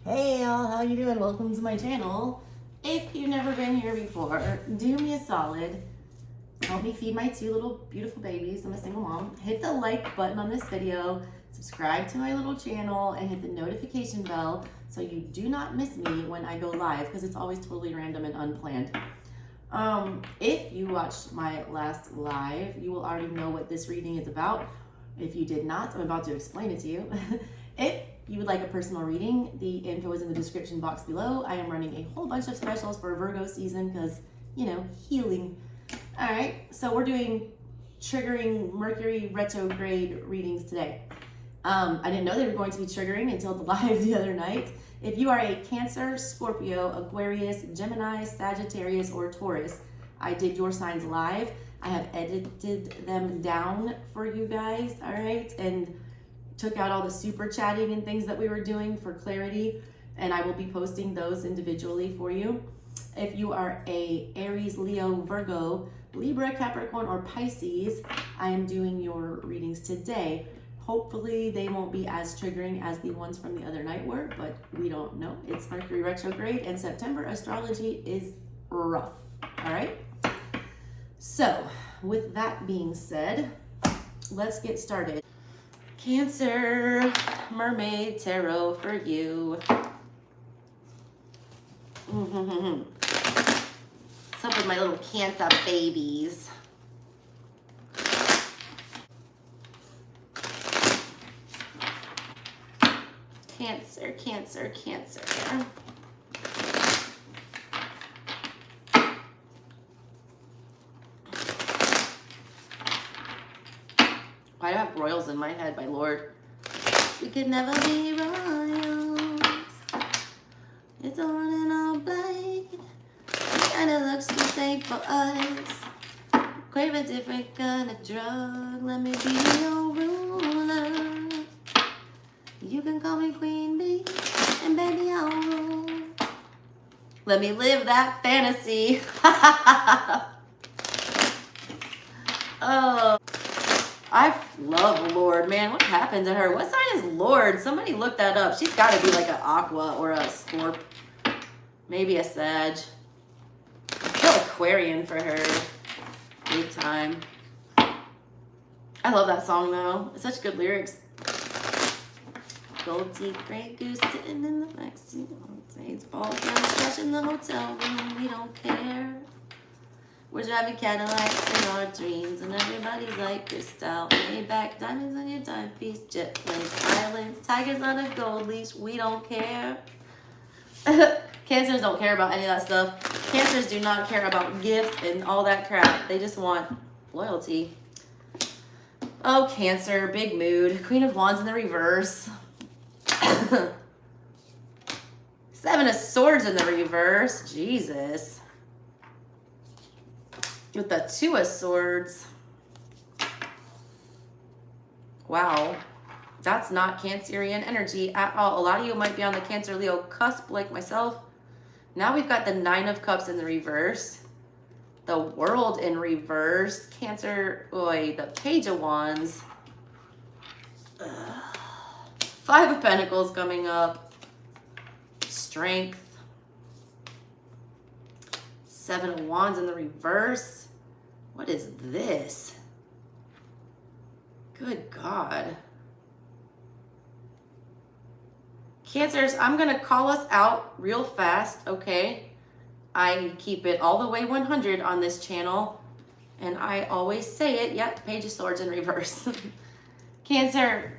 Hey y'all, how you doing? Welcome to my channel. If you've never been here before, do me a solid. Help me feed my two little beautiful babies. I'm a single mom. Hit the like button on this video, subscribe to my little channel, and hit the notification bell so you do not miss me when I go live, because it's always totally random and unplanned. If you watched my last live, you will already know what this reading is about. If you did not, I'm about to explain it to you. If you would like a personal reading, the info is in the description box below. I am running a whole bunch of specials for Virgo season because, you know, healing. All right, so we're doing triggering Mercury retrograde readings today. I didn't know they were going to be triggering until the live the other night. If you are a Cancer, Scorpio, Aquarius, Gemini, Sagittarius, or Taurus, I did your signs live. I have edited them down for you guys, all right? And took out all the super chatting and things that we were doing for clarity, and I will be posting those individually for you. If you are a Aries, Leo, Virgo, Libra, Capricorn, or Pisces, I am doing your readings today. Hopefully they won't be as triggering as the ones from the other night were, but we don't know. It's Mercury retrograde, and September astrology is rough, all right? So with that being said, let's get started. Cancer, Mermaid Tarot for you. What's up with my little Cancer babies? Cancer, Cancer, Cancer. Why do I have royals in my head, my lord? We could never be royals. It's on and all black. And it looks too safe for us. Crave a different kind of drug. Let me be your ruler. You can call me Queen Bee, and baby I'll rule. Let me live that fantasy. Oh. I love Lord, man. What happened to her? What sign is Lord? Somebody look that up. She's got to be like an Aqua or a Scorp. Maybe a Sag. I feel Aquarian for her. Big time. I love that song, though. It's such good lyrics. Gold teeth, gray goose sitting in the backseat. It's ball gowns, trash in the hotel room. We don't care. We're driving Cadillacs in our dreams, and everybody's like crystal, Maybach, diamonds on your timepiece, jet planes, islands, tigers on a gold leash. We don't care. Cancers don't care about any of that stuff. Cancers do not care about gifts and all that crap. They just want loyalty. Oh, Cancer, big mood. Queen of Wands in the reverse. Seven of Swords in the reverse. Jesus. With the Two of Swords. Wow. That's not Cancerian energy at all. A lot of you might be on the Cancer-Leo cusp like myself. Now we've got the Nine of Cups in the reverse. The World in reverse. Cancer, the Page of Wands. Five of Pentacles coming up. Strength. Seven of Wands in the reverse. What is this? Good God. Cancers, I'm going to call us out real fast, okay? I keep it all the way 100 on this channel, and I always say it. Yep, Page of Swords in reverse. Cancer,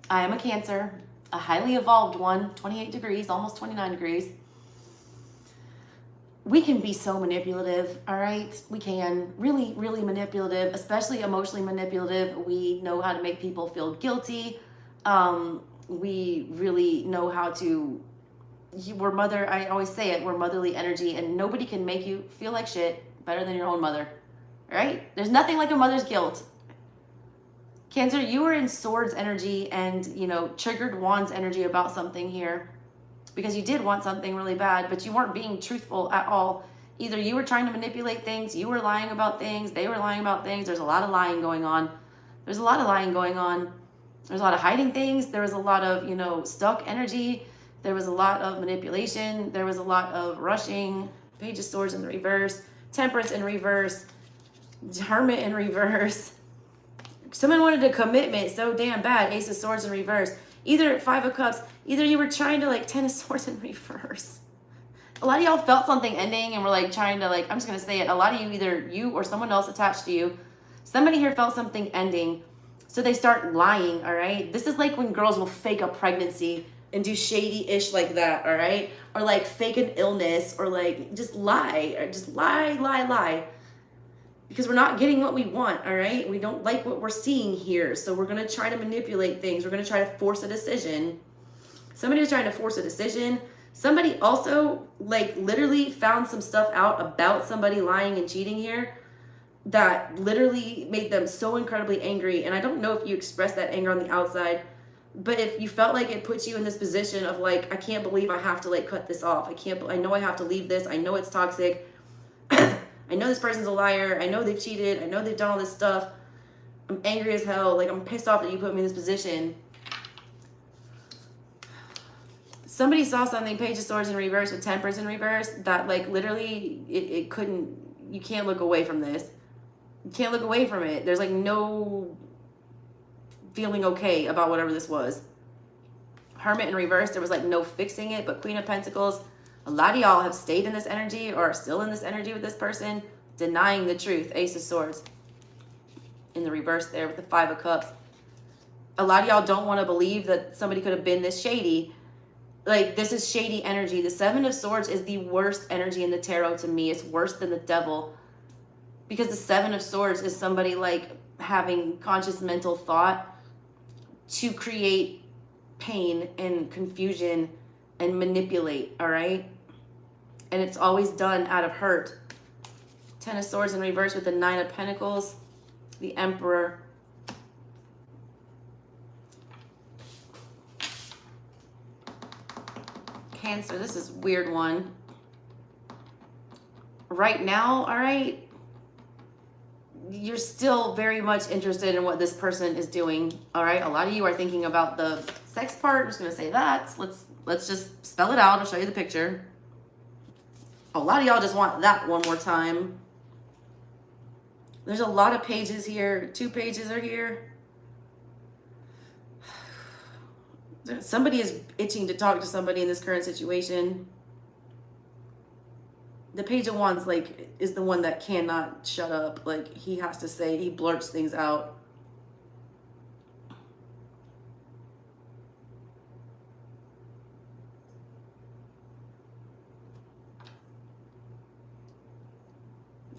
I am a Cancer, a highly evolved one, 28 degrees, almost 29 degrees. We can be so manipulative, all right? We can. Really, really manipulative, especially emotionally manipulative. We know how to make people feel guilty. We really know how to, I always say it, we're motherly energy, and nobody can make you feel like shit better than your own mother, right? There's nothing like a mother's guilt. Cancer, you were in Swords energy and, triggered Wands energy about something here. Because you did want something really bad, but you weren't being truthful at all. Either you were trying to manipulate things, you were lying about things, they were lying about things. There's a lot of lying going on. There's a lot of lying going on. There's a lot of hiding things. There was a lot of, stuck energy. There was a lot of manipulation. There was a lot of rushing. Page of Swords in the reverse. Temperance in reverse. Hermit in reverse. Someone wanted a commitment so damn bad. Ace of Swords in reverse. Either Five of Cups. Either you were trying to like Ten of Swords in reverse. A lot of y'all felt something ending and were like trying to like, I'm just going to say it. A lot of you, either you or someone else attached to you, somebody here felt something ending. So they start lying, all right? This is like when girls will fake a pregnancy and do shady-ish like that, all right? Or like fake an illness or like just lie, or just lie. Because we're not getting what we want, all right? We don't like what we're seeing here. So we're going to try to manipulate things. We're going to try to force a decision. Somebody was trying to force a decision. Somebody also like literally found some stuff out about somebody lying and cheating here that literally made them so incredibly angry. And I don't know if you expressed that anger on the outside, but if you felt like it puts you in this position of like, I can't believe I have to like cut this off. I know I have to leave this. I know it's toxic. I know this person's a liar. I know they've cheated. I know they've done all this stuff. I'm angry as hell. Like, I'm pissed off that you put me in this position. Somebody saw something, Page of Swords in reverse with Temperance in reverse, that like literally it couldn't, you can't look away from this. You can't look away from it. There's like no feeling okay about whatever this was. Hermit in reverse, there was like no fixing it, but Queen of Pentacles, a lot of y'all have stayed in this energy or are still in this energy with this person, denying the truth. Ace of Swords in the reverse there with the Five of Cups. A lot of y'all don't want to believe that somebody could have been this shady. Like, this is shady energy. The Seven of Swords is the worst energy in the tarot to me. It's worse than the devil. Because the Seven of Swords is somebody like having conscious mental thought to create pain and confusion and manipulate, all right? And it's always done out of hurt. Ten of Swords in reverse with the Nine of Pentacles, the Emperor. Cancer, this is a weird one. Right now, all right, you're still very much interested in what this person is doing, all right? A lot of you are thinking about the sex part. I'm just going to say that. Let's just spell it out. I'll show you the picture. A lot of y'all just want that one more time. There's a lot of pages here. 2 pages are here. Somebody is itching to talk to somebody in this current situation. The Page of Wands, like, is the one that cannot shut up. Like, he has to say, he blurts things out.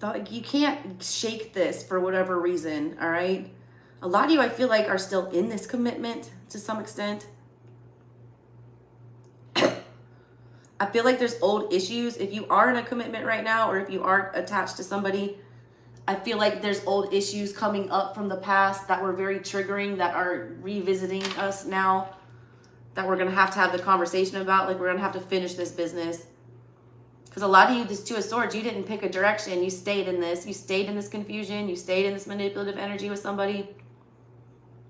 Like, you can't shake this for whatever reason, all right? A lot of you, I feel like, are still in this commitment to some extent. I feel like there's old issues. If you are in a commitment right now, or if you are attached to somebody, I feel like there's old issues coming up from the past that were very triggering, that are revisiting us now, that we're going to have the conversation about. Like, we're going to have to finish this business. Because a lot of you, this Two of Swords, you didn't pick a direction. You stayed in this. You stayed in this confusion. You stayed in this manipulative energy with somebody.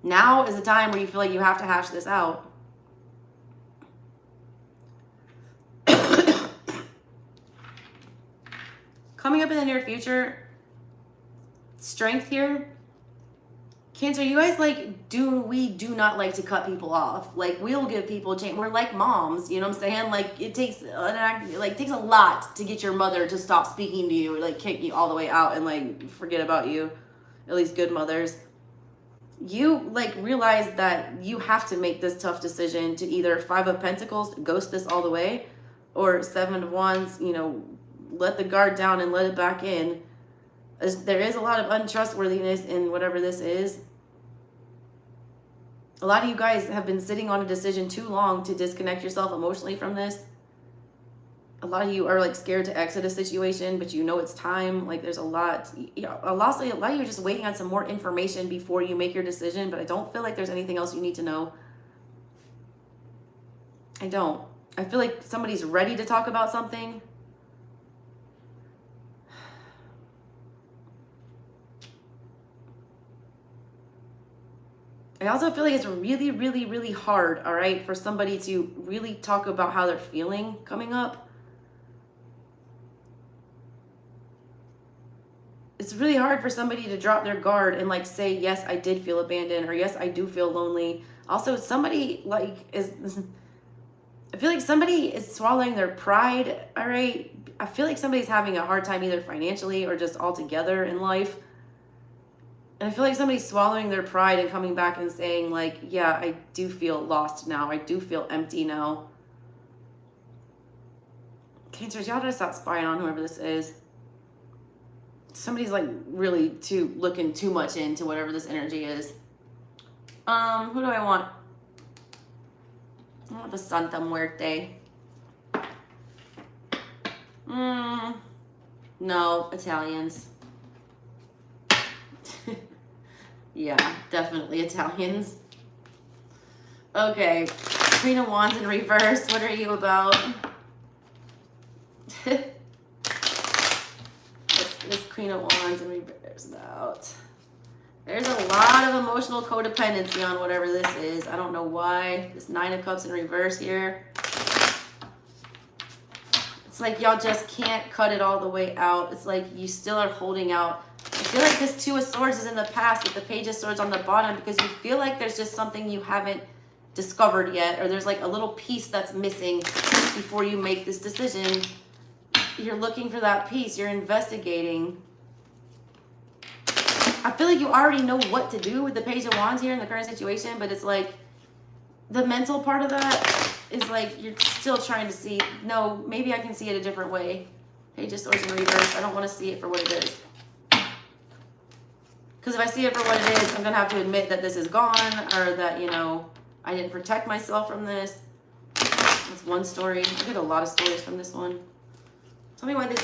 Now is the time where you feel like you have to hash this out. Coming up in the near future, Strength here. Cancer, you guys we do not like to cut people off. Like, we'll give people a chance. We're like moms, you know what I'm saying? Like, it takes a lot to get your mother to stop speaking to you, or like kick you all the way out and like forget about you. At least good mothers. You like realize that you have to make this tough decision to either Five of Pentacles, ghost this all the way, or Seven of Wands, you know, let the guard down and let it back in. There is a lot of untrustworthiness in whatever this is. A lot of you guys have been sitting on a decision too long to disconnect yourself emotionally from this. A lot of you are like scared to exit a situation, but you know it's time. Like, there's a lot. A lot of you are just waiting on some more information before you make your decision, but I don't feel like there's anything else you need to know. I don't. I feel like somebody's ready to talk about something. I also feel like it's really, really, really hard, all right, for somebody to really talk about how they're feeling coming up. It's really hard for somebody to drop their guard and like say, yes, I did feel abandoned, or yes, I do feel lonely. Also, somebody like I feel like somebody is swallowing their pride, all right? I feel like somebody's having a hard time either financially or just altogether in life. And I feel like somebody's swallowing their pride and coming back and saying like, yeah, I do feel lost now. I do feel empty now. Cancers, y'all gotta stop spying on whoever this is. Somebody's like really looking too much into whatever this energy is. Who do I want? I want the Santa Muerte. No, Italians. Yeah, definitely Italians. Okay, Queen of Wands in reverse. What are you about? What's this Queen of Wands in reverse about? There's a lot of emotional codependency on whatever this is. I don't know why. This Nine of Cups in reverse here. It's like y'all just can't cut it all the way out. It's like you still are holding out. I feel like this Two of Swords is in the past with the Page of Swords on the bottom because you feel like there's just something you haven't discovered yet, or there's like a little piece that's missing before you make this decision. You're looking for that piece. You're investigating. I feel like you already know what to do with the Page of Wands here in the current situation, but it's like the mental part of that is like you're still trying to see, no, maybe I can see it a different way. Page of Swords in reverse. I don't want to see it for what it is. Because if I see it for what it is, I'm going to have to admit that this is gone, or that, you know, I didn't protect myself from this. That's one story. I get a lot of stories from this one. Tell me why this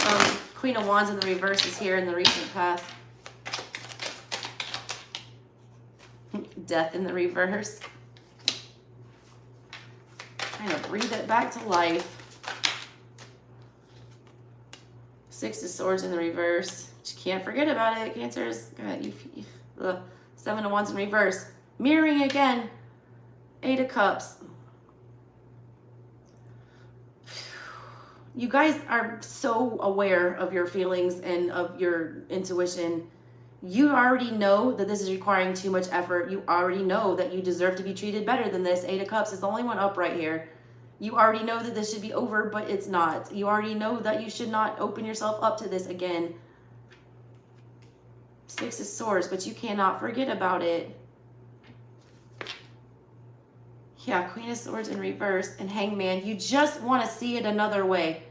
Queen of Wands in the reverse is here in the recent past. Death in the reverse. Trying to breathe it back to life. Six of Swords in the reverse. You can't forget about it, Cancers. God, the Seven of Wands in reverse. Mirroring again. Eight of Cups. You guys are so aware of your feelings and of your intuition. You already know that this is requiring too much effort. You already know that you deserve to be treated better than this. Eight of Cups is the only one up right here. You already know that this should be over, but it's not. You already know that you should not open yourself up to this again. Six of Swords, but you cannot forget about it. Yeah, Queen of Swords in reverse and Hangman. You just want to see it another way.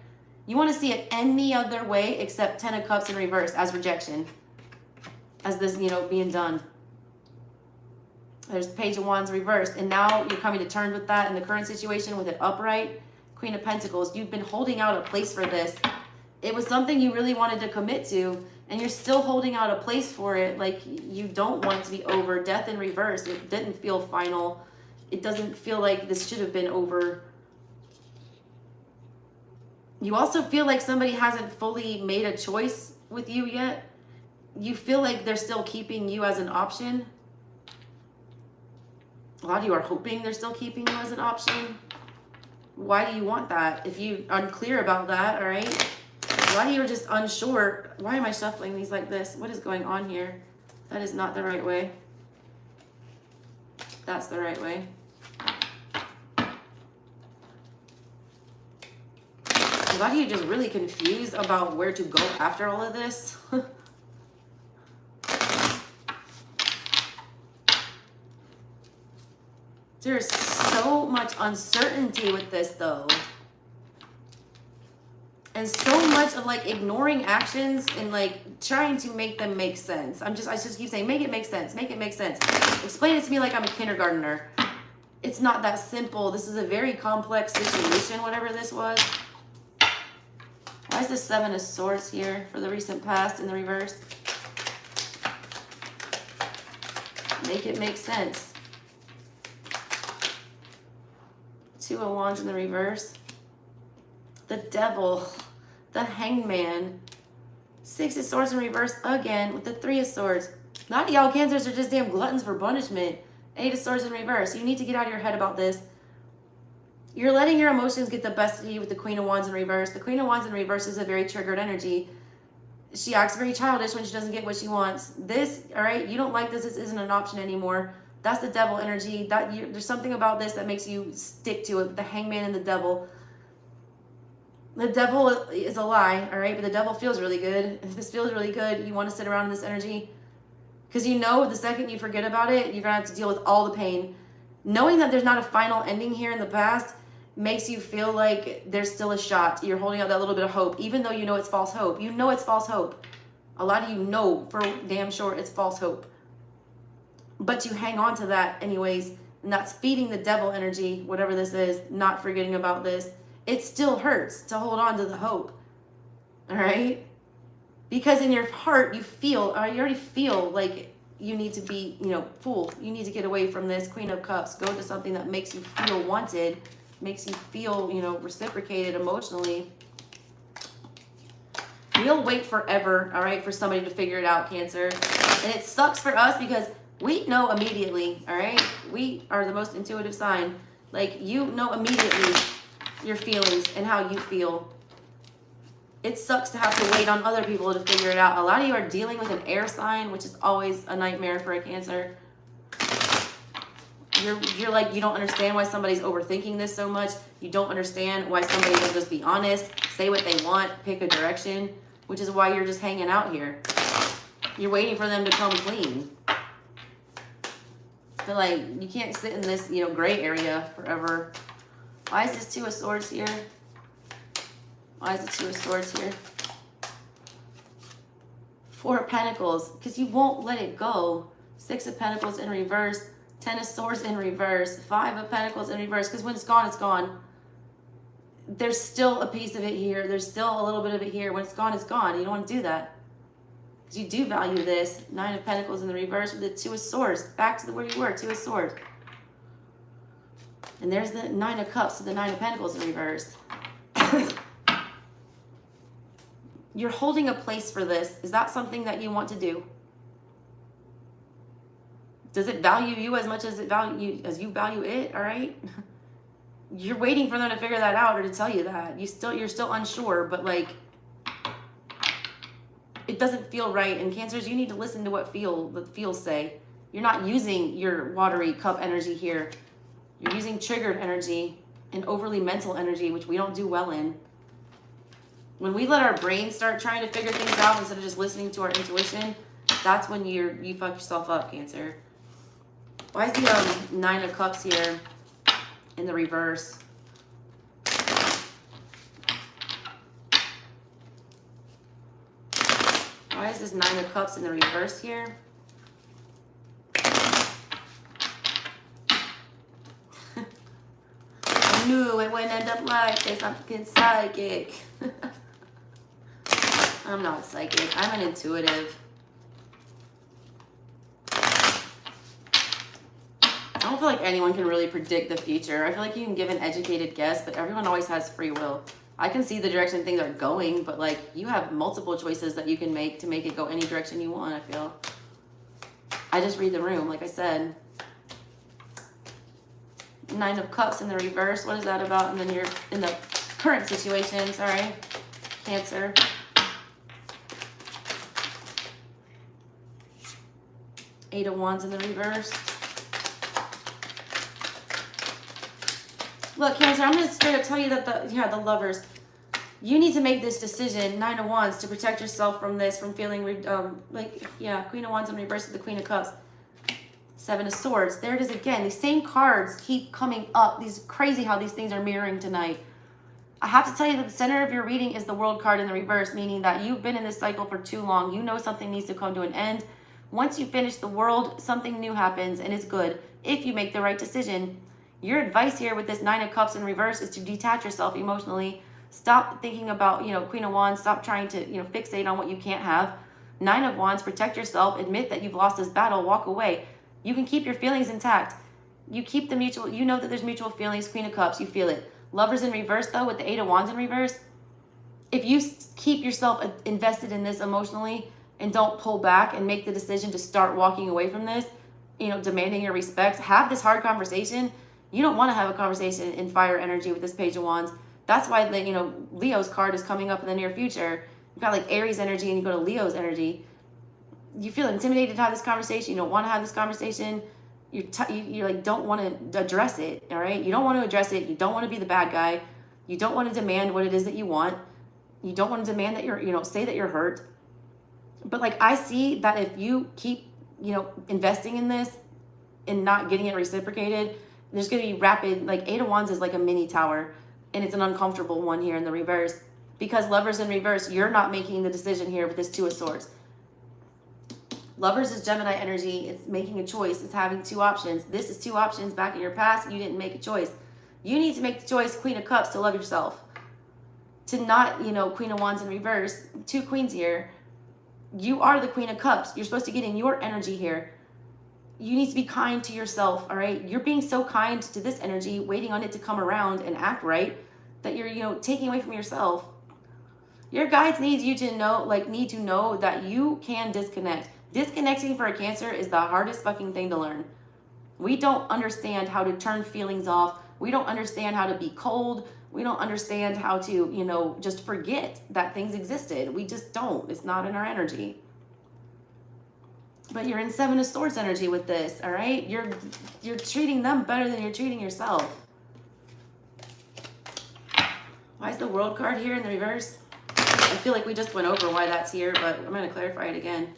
You want to see it any other way except Ten of Cups in reverse as rejection. As this, you know, being done. There's the Page of Wands reversed. And now you're coming to terms with that in the current situation with it upright. Queen of Pentacles. You've been holding out a place for this. It was something you really wanted to commit to. And you're still holding out a place for it. Like, you don't want it to be over. Death in reverse. It didn't feel final. It doesn't feel like this should have been over. You also feel like somebody hasn't fully made a choice with you yet. You feel like they're still keeping you as an option. A lot of you are hoping they're still keeping you as an option. Why do you want that? If you're unclear about that, all right? A lot of you are just unsure. Why am I shuffling these like this? What is going on here? That is not the right way. That's the right way. A lot of you are just really confused about where to go after all of this. There's so much uncertainty with this though. And so much of like ignoring actions and like trying to make them make sense. I just keep saying, make it make sense, make it make sense. Explain it to me like I'm a kindergartner. It's not that simple. This is a very complex situation, whatever this was. Why is the Seven of Swords here for the recent past in the reverse? Make it make sense. Two of Wands in the reverse. The Devil. The Hangman. Six of Swords in reverse again with the Three of Swords. Not y'all Cancers are just damn gluttons for punishment. Eight of Swords in reverse. You need to get out of your head about this. You're letting your emotions get the best of you with the Queen of Wands in reverse. The Queen of Wands in reverse is a very triggered energy. She acts very childish when she doesn't get what she wants. This, all right, you don't like this. This isn't an option anymore. That's the devil energy. There's something about this that makes you stick to it. The Hangman and the devil. The devil is a lie, all right? But the devil feels really good. If this feels really good, you want to sit around in this energy. Because you know the second you forget about it, you're going to have to deal with all the pain. Knowing that there's not a final ending here in the past makes you feel like there's still a shot. You're holding out that little bit of hope, even though you know it's false hope. You know it's false hope. A lot of you know for damn sure it's false hope. But you hang on to that anyways, and that's feeding the devil energy, whatever this is, not forgetting about this. It still hurts to hold on to the hope, all right? Because in your heart, you already feel like you need to be, fool. You need to get away from this Queen of Cups. Go to something that makes you feel wanted, makes you feel, reciprocated emotionally. We'll wait forever, all right, for somebody to figure it out, Cancer. And it sucks for us because we know immediately, all right? We are the most intuitive sign. Like, you know immediately your feelings and how you feel. It sucks to have to wait on other people to figure it out. A lot of you are dealing with an air sign, which is always a nightmare for a Cancer. You're like, you don't understand why somebody's overthinking this so much. You don't understand why somebody doesn't just be honest, say what they want, pick a direction, which is why you're just hanging out here. You're waiting for them to come clean. But like, you can't sit in this, gray area forever. Why is this Two of Swords here? Why is the Two of Swords here? Four of Pentacles, because you won't let it go. Six of Pentacles in reverse. 10 of Swords in reverse. 5 of Pentacles in reverse, because when it's gone, it's gone. There's still a piece of it here. There's still a little bit of it here. When it's gone, it's gone. You don't want to do that. Because you do value this. 9 of Pentacles in the reverse with the 2 of Swords. Back to where you were, 2 of Swords. And there's the 9 of Cups with the 9 of Pentacles in reverse. You're holding a place for this. Is that something that you want to do? Does it value you as much as you value it? All right. You're waiting for them to figure that out or to tell you that. You're still unsure, but like, it doesn't feel right. And Cancers, you need to listen to what feels say. You're not using your watery cup energy here. You're using triggered energy and overly mental energy, which we don't do well in. When we let our brain start trying to figure things out instead of just listening to our intuition, that's when you fuck yourself up, Cancer. Why is the 9 of Cups here in the reverse? Why is this 9 of Cups in the reverse here? I knew it wouldn't end up like this. I'm fucking psychic. I'm not psychic. I'm an intuitive. I don't feel like anyone can really predict the future. I feel like you can give an educated guess, but everyone always has free will. I can see the direction things are going, but like, you have multiple choices that you can make to make it go any direction you want, I feel. I just read the room, like I said. 9 of Cups in the reverse. What is that about? And then you're in the current situation, sorry, Cancer. Eight of Wands in the reverse. Look, Cancer, I'm going to straight up tell you that the Lovers, you need to make this decision, 9 of Wands, to protect yourself from this, from feeling, Queen of Wands in reverse with the Queen of Cups. 7 of Swords. There it is again. These same cards keep coming up. These crazy how these things are mirroring tonight. I have to tell you that the center of your reading is the World card in the reverse, meaning that you've been in this cycle for too long. You know something needs to come to an end. Once you finish the World, something new happens, and it's good if you make the right decision. Your advice here with this 9 of Cups in reverse is to detach yourself emotionally. Stop thinking about, Queen of Wands. Stop trying to, fixate on what you can't have. 9 of Wands, protect yourself. Admit that you've lost this battle. Walk away. You can keep your feelings intact. You keep the mutual, you know that there's mutual feelings. Queen of Cups, you feel it. Lovers in reverse, though, with the 8 of Wands in reverse. If you keep yourself invested in this emotionally and don't pull back and make the decision to start walking away from this, you know, demanding your respect. Have this hard conversation. You don't want to have a conversation in fire energy with this Page of Wands. That's why the, you know, Leo's card is coming up in the near future. You've got like Aries energy and you go to Leo's energy. You feel intimidated to have this conversation. You don't want to have this conversation. You like don't want to address it, all right? You don't want to address it. You don't want to be the bad guy. You don't want to demand what it is that you want. You don't want to demand that you're, you know, say that you're hurt. But like I see that if you keep, you know, investing in this and not getting it reciprocated, there's going to be rapid, like Eight of Wands is like a mini tower, and it's an uncomfortable one here in the reverse. Because Lovers in reverse, you're not making the decision here with this Two of Swords. Lovers is Gemini energy. It's making a choice. It's having two options. This is two options back in your past. You didn't make a choice. You need to make the choice, Queen of Cups, to love yourself. To not, you know, Queen of Wands in reverse. Two queens here. You are the Queen of Cups. You're supposed to get in your energy here. You need to be kind to yourself, all right? You're being so kind to this energy, waiting on it to come around and act right, that you're, you know, taking away from yourself. Your guides need you to know, like, need to know that you can disconnect. Disconnecting for a Cancer is the hardest fucking thing to learn. We don't understand how to turn feelings off. We don't understand how to be cold. We don't understand how to, you know, just forget that things existed. We just don't. It's not in our energy. But you're in Seven of Swords energy with this, all right? You're treating them better than you're treating yourself. Why is the World card here in the reverse? I feel like we just went over why that's here, but I'm going to clarify it again.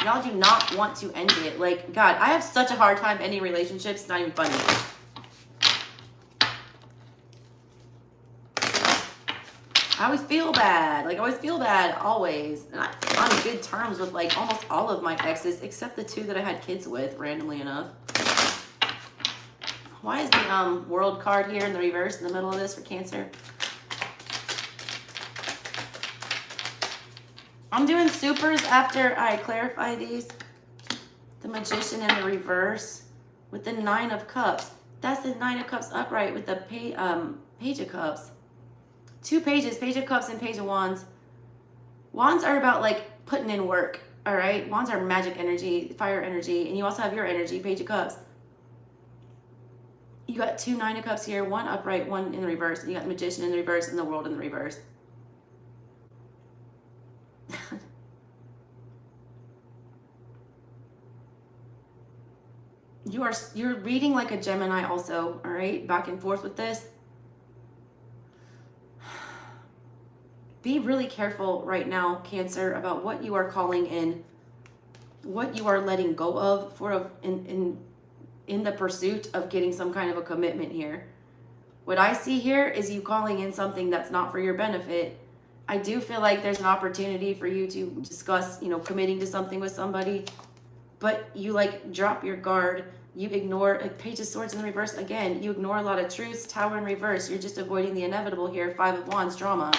Y'all do not want to end it. Like, God, I have such a hard time ending relationships. It's not even funny. I always feel bad. Like, I always feel bad, always. And I'm on good terms with, like, almost all of my exes, except the two that I had kids with, randomly enough. Why is the World card here in the reverse in the middle of this for Cancer? I'm doing supers after I clarify these. The Magician in the reverse with the Nine of Cups. That's the Nine of Cups upright with the Page of Cups. Two pages, Page of Cups and Page of Wands. Wands are about like putting in work, all right? Wands are magic energy, fire energy, and you also have your energy, Page of Cups. You got two Nine of Cups here, one upright, one in the reverse, and you got the Magician in the reverse and the World in the reverse. You're reading like a Gemini also, all right? Back and forth with this. Be really careful right now, Cancer, about what you are calling in, what you are letting go of for in the pursuit of getting some kind of a commitment here. What I see here is you calling in something that's not for your benefit. I do feel like there's an opportunity for you to discuss, you know, committing to something with somebody, but you like drop your guard. You ignore, like Page of Swords in the reverse again. You ignore a lot of truths. Tower in reverse. You're just avoiding the inevitable here. Five of Wands, drama.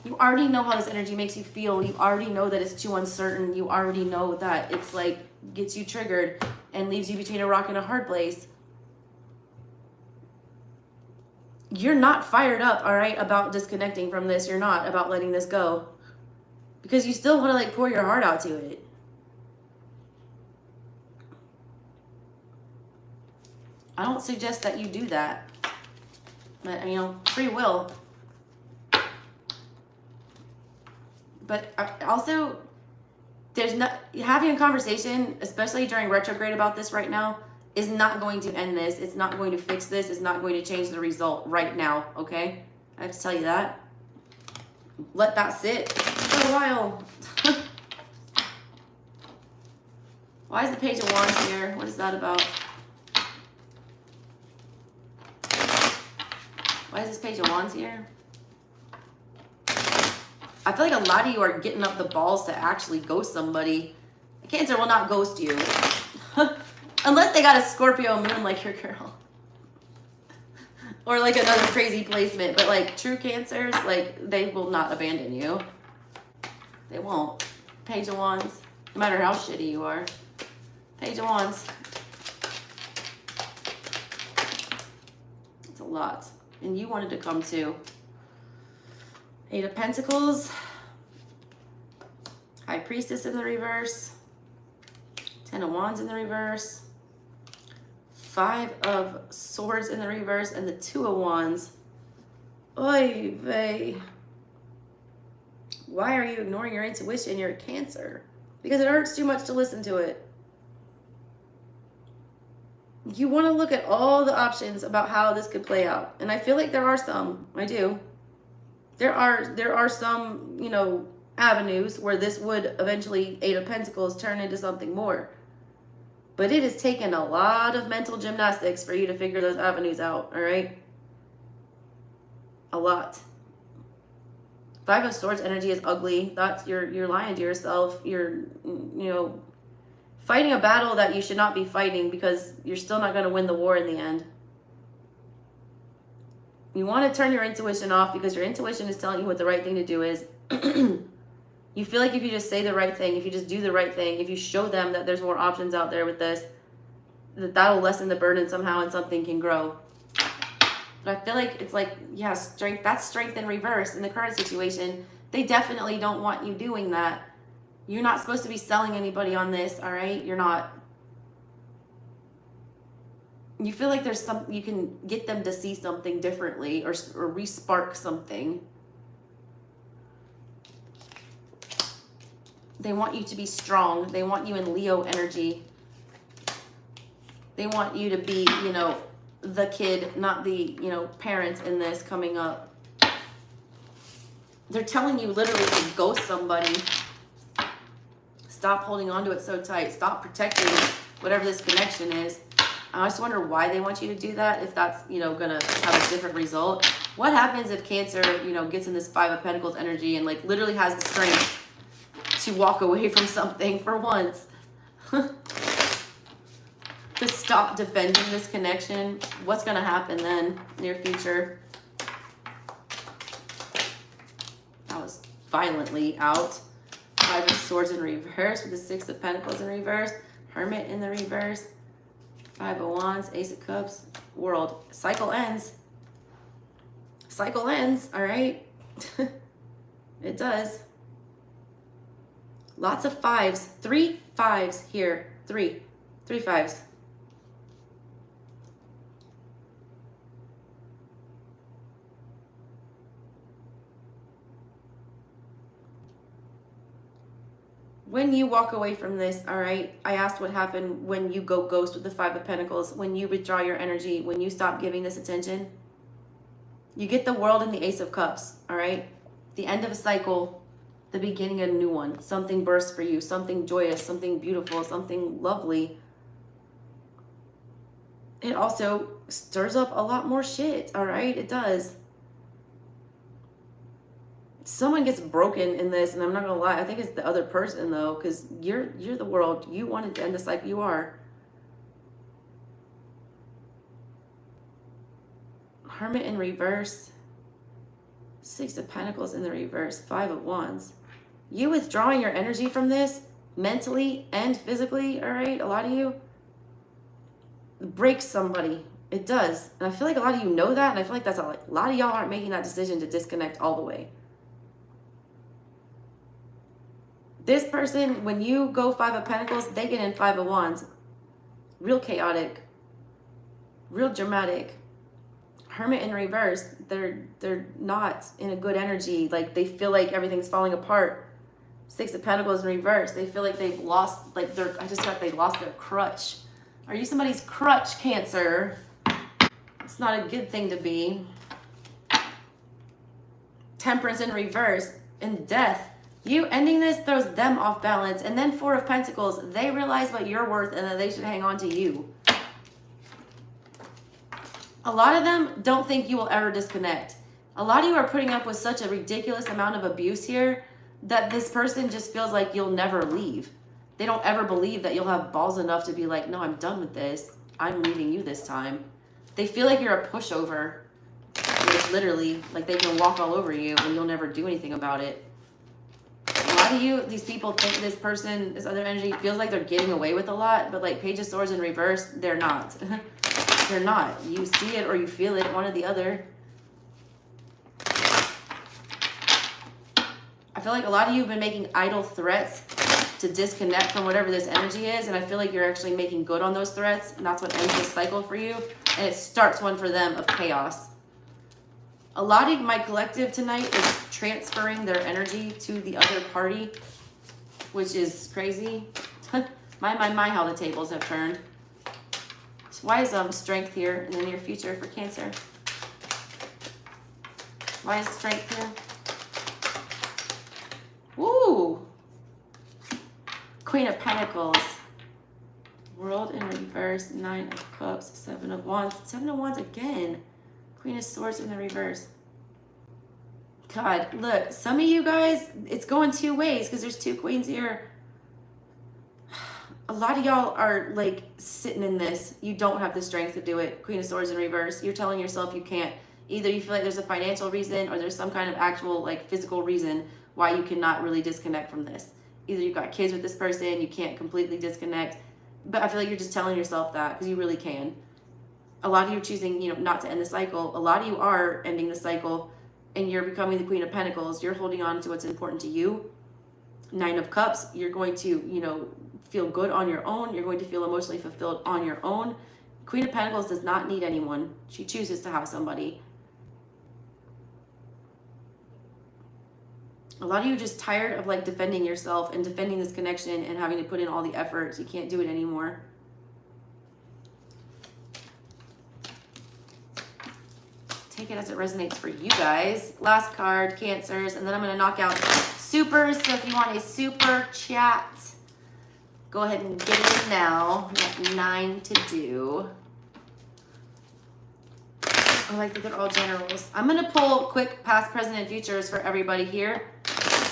You already know how this energy makes you feel. You already know that it's too uncertain. You already know that it's like gets you triggered and leaves you between a rock and a hard place. You're not fired up, all right, about disconnecting from this. You're not about letting this go. Because you still want to like pour your heart out to it. I don't suggest that you do that. But, you know, free will. But also, there's not having a conversation, especially during retrograde about this right now, is not going to end this. It's not going to fix this. It's not going to change the result right now, okay? I have to tell you that. Let that sit for a while. Why is the Page of Wands here? What is that about? Why is this Page of Wands here? I feel like a lot of you are getting up the balls to actually ghost somebody. Cancer will not ghost you. Unless they got a Scorpio moon like your girl. Or like another crazy placement. But like true Cancers, like they will not abandon you. They won't. Page of Wands. No matter how shitty you are. Page of Wands. It's a lot. And you wanted to come too. Eight of Pentacles. High Priestess in the reverse. Ten of Wands in the reverse. Five of Swords in the reverse, and the Two of Wands. Oy vey. Why are you ignoring your intuition? You're a Cancer. Because it hurts too much to listen to it. You want to look at all the options about how this could play out. And I feel like there are some. I do. There are some, you know, avenues where this would eventually, Eight of Pentacles, turn into something more. But it has taken a lot of mental gymnastics for you to figure those avenues out, all right? A lot. Five of Swords energy is ugly. That's you're lying to yourself. You're, you know, fighting a battle that you should not be fighting because you're still not going to win the war in the end. You want to turn your intuition off because your intuition is telling you what the right thing to do is. You feel like if you just say the right thing, if you just do the right thing, if you show them that there's more options out there with this, that'll lessen the burden somehow and something can grow. But I feel like it's like, yeah, strength. That's strength in reverse in the current situation. They definitely don't want you doing that. You're not supposed to be selling anybody on this, all right? You're not. You feel like there's some, you can get them to see something differently or re-spark something. They want you to be strong. They want you in Leo energy. They want you to be, you know, the kid, not the, you know, parents in this coming up. They're telling you literally to ghost somebody. Stop holding on to it so tight. Stop protecting whatever this connection is. I just wonder why they want you to do that, if that's, you know, gonna have a different result. What happens if Cancer, you know, gets in this Five of Pentacles energy and like literally has the strength to walk away from something for once? To stop defending this connection? What's gonna happen then, near future? That was violently out. Five of Swords in reverse with the Six of Pentacles in reverse. Hermit in the reverse. Five of Wands, Ace of Cups, World. Cycle ends. Cycle ends, all right? It does. Lots of fives. 3 fives here. Three fives. When you walk away from this, all right, I asked what happened when you go ghost with the Five of Pentacles, when you withdraw your energy, when you stop giving this attention. You get the World and the Ace of Cups, all right? The end of a cycle, the beginning of a new one. Something bursts for you, something joyous, something beautiful, something lovely. It also stirs up a lot more shit, all right? It does. Someone gets broken in this, and I'm not gonna lie, I think it's the other person though, because you're the World. You wanted to end this like you are. Hermit in reverse. Six of Pentacles in the reverse. Five of Wands. You withdrawing your energy from this mentally and physically, all right, a lot of you, breaks somebody. It does. And I feel like a lot of you know that, and I feel like that's a lot of y'all aren't making that decision to disconnect all the way. This person, when you go Five of Pentacles, they get in Five of Wands. Real chaotic. Real dramatic. Hermit in reverse. They're not in a good energy. Like, they feel like everything's falling apart. Six of Pentacles in reverse. They feel like they've lost, like they lost their crutch. Are you somebody's crutch, Cancer? It's not a good thing to be. Temperance in reverse. And Death. You ending this throws them off balance. And then Four of Pentacles, they realize what you're worth and that they should hang on to you. A lot of them don't think you will ever disconnect. A lot of you are putting up with such a ridiculous amount of abuse here that this person just feels like you'll never leave. They don't ever believe that you'll have balls enough to be like, no, I'm done with this. I'm leaving you this time. They feel like you're a pushover. Like, literally, like they can walk all over you and you'll never do anything about it. A lot of you, these people think this person, this other energy, feels like they're getting away with a lot, but like Page of Swords in reverse, they're not. They're not. You see it or you feel it, one or the other. I feel like a lot of you have been making idle threats to disconnect from whatever this energy is. And I feel like you're actually making good on those threats. And that's what ends this cycle for you. And it starts one for them of chaos. A lot of my collective tonight is transferring their energy to the other party, which is crazy. my, how the tables have turned. So why is strength here in the near future for Cancer? Why is strength here? Woo! Queen of Pentacles. World in reverse. 9 of Cups. 7 of Wands. 7 of Wands again. Queen of Swords in the reverse. God, look, some of you guys, it's going two ways because there's two queens here. A lot of y'all are like sitting in this. You don't have the strength to do it. Queen of Swords in reverse. You're telling yourself you can't. Either you feel like there's a financial reason or there's some kind of actual like physical reason why you cannot really disconnect from this. Either you've got kids with this person, you can't completely disconnect. But I feel like you're just telling yourself that because you really can. A lot of you are choosing, not to end the cycle. A lot of you are ending the cycle and you're becoming the Queen of Pentacles. You're holding on to what's important to you. 9 of Cups, you're going to, feel good on your own. You're going to feel emotionally fulfilled on your own. Queen of Pentacles does not need anyone. She chooses to have somebody. A lot of you are just tired of like defending yourself and defending this connection and having to put in all the efforts. You can't do it anymore. Take it as it resonates for you guys. Last card, Cancers, and then I'm going to knock out supers. So if you want a super chat, go ahead and get it in now. We have 9 to do. I like that they're all generals. I'm going to pull quick past, present, and futures for everybody here.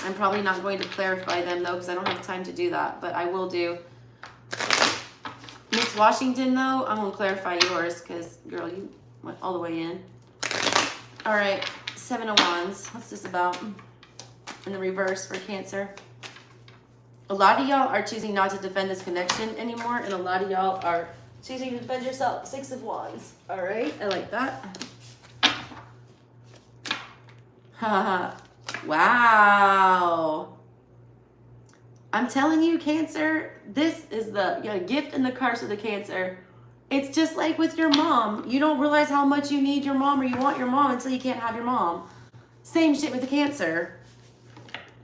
I'm probably not going to clarify them though because I don't have time to do that, but I will do. Miss Washington though, I'm going to clarify yours because, girl, you went all the way in. All right, 7 of Wands. What's this about? In the reverse for Cancer. A lot of y'all are choosing not to defend this connection anymore, and a lot of y'all are choosing to defend yourself. 6 of Wands. All right, I like that. Haha. Wow. I'm telling you, Cancer, this is the gift and the curse of the Cancer. It's just like with your mom. You don't realize how much you need your mom or you want your mom until you can't have your mom. Same shit with the Cancer.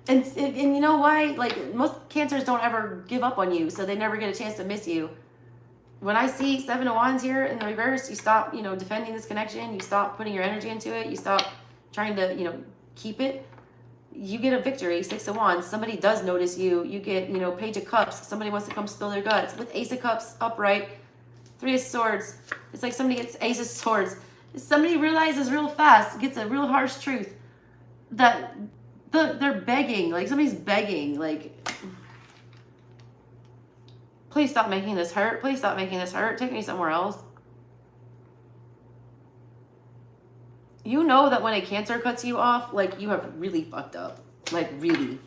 And you know why? Like, most Cancers don't ever give up on you, so they never get a chance to miss you. When I see 7 of Wands here in the reverse, you stop, defending this connection. You stop putting your energy into it. You stop trying to, keep it. You get a victory. 6 of Wands. Somebody does notice you. You get, Page of Cups. Somebody wants to come spill their guts. With Ace of Cups upright. 3 of Swords. It's like somebody gets Ace of Swords. Somebody realizes real fast, gets a real harsh truth that they're begging. Like somebody's begging. Like, please stop making this hurt. Please stop making this hurt. Take me somewhere else. You know that when a Cancer cuts you off, like you have really fucked up. Like really.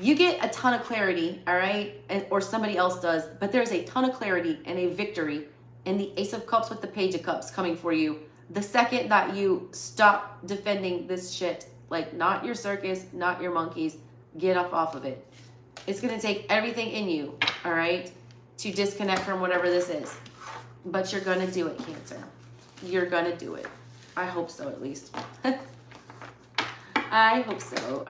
You get a ton of clarity, all right? Or somebody else does, but there's a ton of clarity and a victory in the Ace of Cups with the Page of Cups coming for you. The second that you stop defending this shit, like not your circus, not your monkeys, get up off of it. It's gonna take everything in you, all right, to disconnect from whatever this is. But you're gonna do it, Cancer. You're gonna do it. I hope so, at least. I hope so.